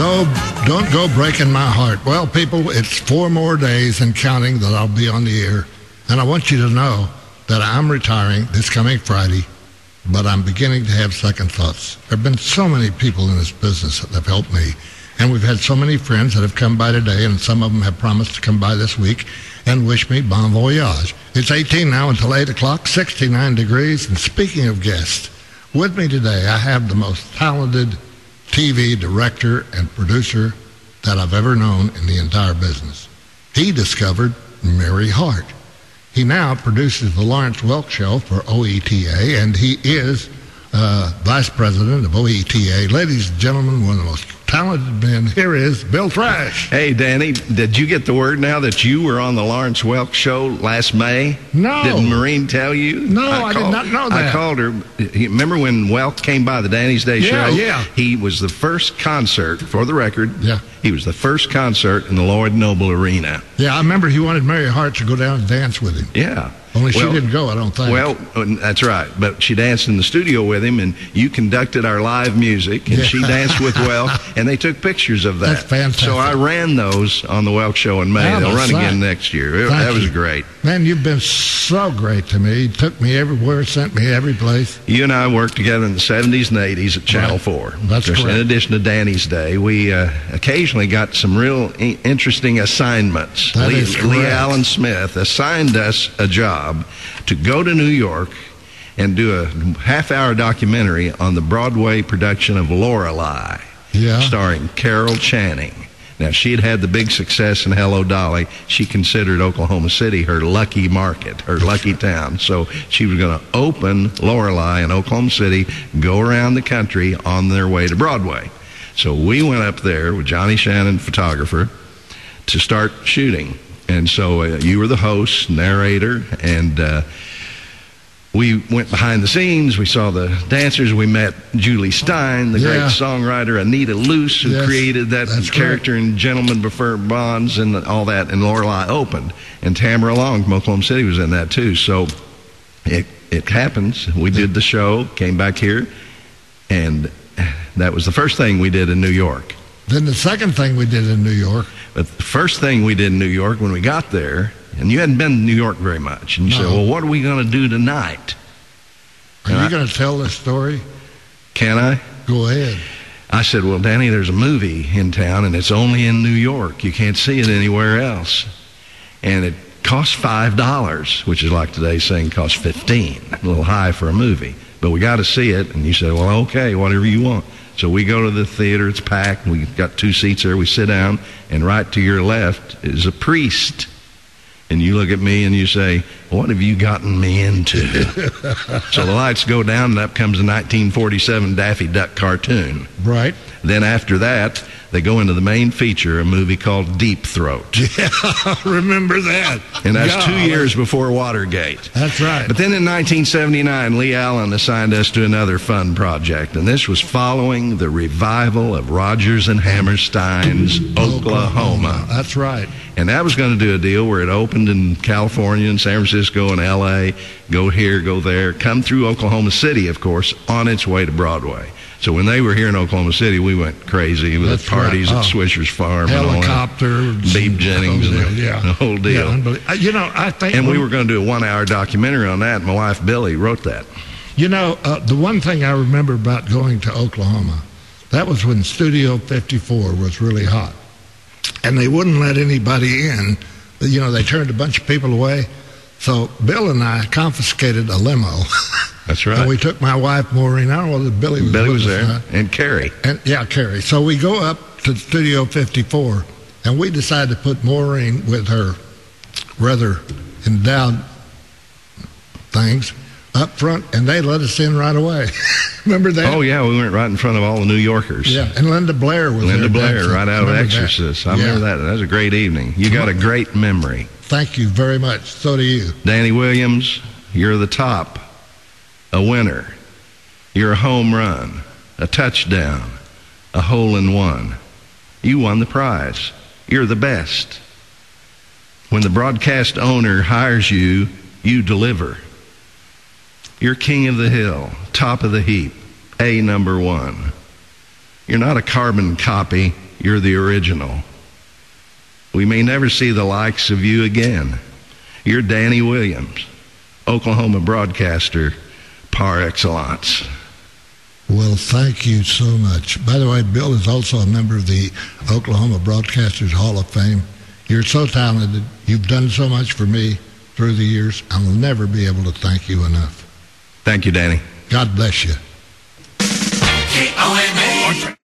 Don't go breaking my heart. Well, people, it's 4 more days and counting that I'll be on the air. And I want you to know that I'm retiring this coming Friday, but I'm beginning to have second thoughts. There have been so many people in this business that have helped me. And we've had so many friends that have come by today, and some of them have promised to come by this week and wish me bon voyage. It's 18 now until 8 o'clock, 69 degrees. And speaking of guests, with me today, I have the most talented TV director and producer that I've ever known in the entire business. He discovered Mary Hart. He now produces the Lawrence Welk Show for OETA, and he is vice president of OETA. Ladies and gentlemen, one of the most talented men here is Bill Thrash. Hey, Danny, did you get the word now that you were on the Lawrence Welk Show last May? No. Did Maureen tell you? No, I did not know that. I called her. Remember when Welk came by the Danny's Day show? Yeah. He was the first concert, for the record. Yeah. He was the first concert in the Lloyd Noble Arena. Yeah, I remember he wanted Mary Hart to go down and dance with him. Yeah. Only she didn't go, I don't think. Well, that's right. But she danced in the studio with him, and you conducted our live music, and she danced with Welk, and they took pictures of that. That's fantastic. So I ran those on the Welk Show in May. They'll run again next year. That was great. Man, you've been so great to me. You took me everywhere, sent me every place. You and I worked together in the 70s and 80s at Channel 4. That's correct. In addition to Danny's Day, we occasionally got some real interesting assignments. That is correct. Lee Allen Smith assigned us a job to go to New York and do a half-hour documentary on the Broadway production of Lorelei, starring Carol Channing. Now, she had the big success in Hello, Dolly. She considered Oklahoma City her lucky market, her lucky town. So she was going to open Lorelei in Oklahoma City, go around the country on their way to Broadway. So we went up there with Johnny Shannon, photographer, to start shooting. And so you were the host, narrator, and we went behind the scenes. We saw the dancers. We met Julie Stein, the great songwriter, Anita Luce, who created that character in Gentlemen Prefer Bonds and all that, and Lorelei opened. And Tamara Long from Oklahoma City was in that, too. So it happens. We did the show, came back here, and that was the first thing we did in New York. Then the second thing we did in New York. But the first thing we did in New York when we got there, and you hadn't been to New York very much, and you said, well, what are we going to do tonight? Are you going to tell this story? Can I? Go ahead. I said, well, Danny, there's a movie in town, and it's only in New York. You can't see it anywhere else. And it costs $5, which is like today saying costs $15, a little high for a movie. But we got to see it. And you said, well, okay, whatever you want. So we go to the theater, it's packed, we got 2 seats there, we sit down, and right to your left is a priest. And you look at me and you say, what have you gotten me into? So the lights go down, and up comes a 1947 Daffy Duck cartoon. Right. Then after that, they go into the main feature, a movie called Deep Throat. Yeah, remember that. And that's 2 years before Watergate. That's right. But then in 1979, Lee Allen assigned us to another fun project, and this was following the revival of Rodgers and Hammerstein's Oklahoma. That's right. And that was going to do a deal where it opened in California and San Francisco and L.A., go here, go there, come through Oklahoma City, of course, on its way to Broadway. So when they were here in Oklahoma City, we went crazy with the parties at Swisher's Farm. Helicopter. And all that. Beeb Jennings and the whole deal. Yeah, I think... And we were going to do a 1-hour documentary on that. My wife, Billy, wrote that. The one thing I remember about going to Oklahoma, that was when Studio 54 was really hot. And they wouldn't let anybody in. They turned a bunch of people away. So Bill and I confiscated a limo. That's right. And we took my wife, Maureen. I don't know whether Billy was there. And Carrie. Carrie. So we go up to Studio 54, and we decided to put Maureen with her rather endowed things up front, and they let us in right away. Remember that? Oh, yeah, we went right in front of all the New Yorkers. Yeah, and Linda Blair was there. Linda Blair, right out of Exorcist. I remember that. That was a great evening. You got a great memory. Thank you very much. So do you. Danny Williams, you're the top. A winner. You're a home run. A touchdown. A hole-in-one. You won the prize. You're the best. When the broadcast owner hires you, you deliver. You're king of the hill, top of the heap, A number one. You're not a carbon copy, You're the original. We may never see the likes of you again. You're Danny Williams, Oklahoma broadcaster par excellence. Well, thank you so much. By the way, Bill is also a member of the Oklahoma Broadcasters Hall of Fame. You're so talented. You've done so much for me through the years. I'll never be able to thank you enough. Thank you, Danny. God bless you. KOMA.